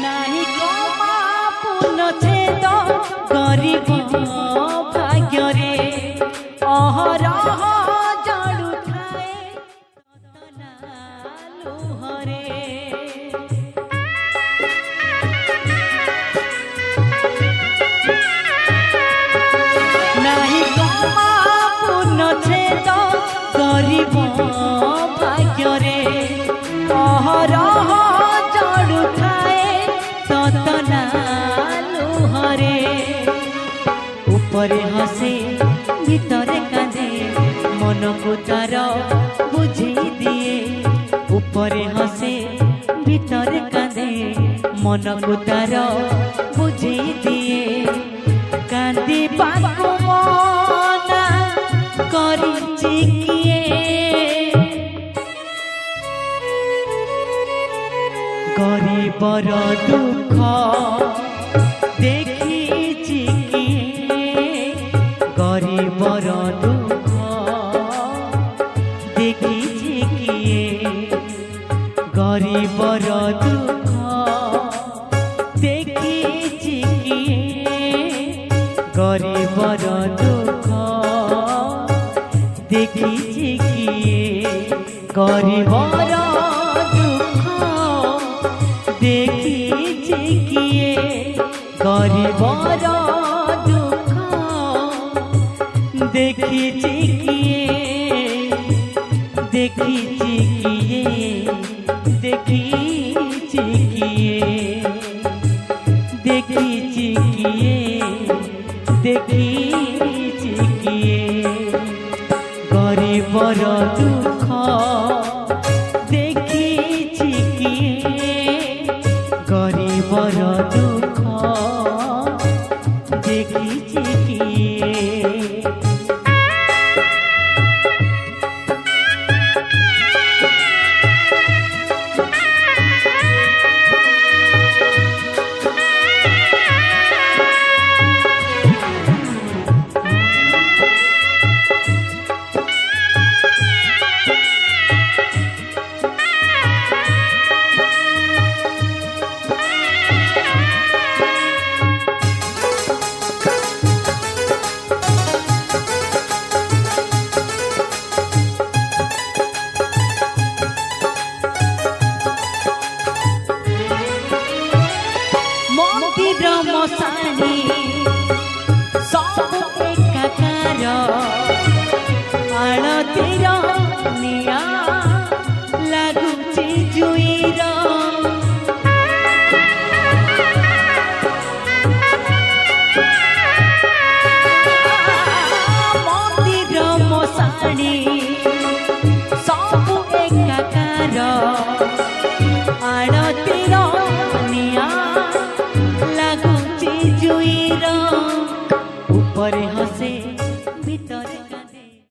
नाही कमा पूर्ण छेद गरीब भाग्य रे अहरह जड़ू थाए लुहरे नाही कमा पूर्ण छेद गरीब भाग्य रे अहरह जड़ू थाए ततना लुहरे ऊपरे हसे भीतरे कांदे मन को तार बुझी दिए ऊपरे हसे भीतरे कांदे मन को तार बुझी दिए कांदी पाकु मना करिछि किए गरीबर दुख देखिछि किए गरीबर दुख देखिछि किए गरीबर दुख देखिछि किए गरीबर दुख देखिछि किए गरीबर देखिछि किए गरीबर दुख देखिछि किए देखिछि किए देखिछि किए देखिछि किए देखिछि किए गरीबर दुख देखिछि किए गरीबर दुख देखिछि किए मशाणी सब एकाकार आळतीर निया लागुची जुईर मंदिर मशाणी सब एकाकार आळतीर निया ऊपर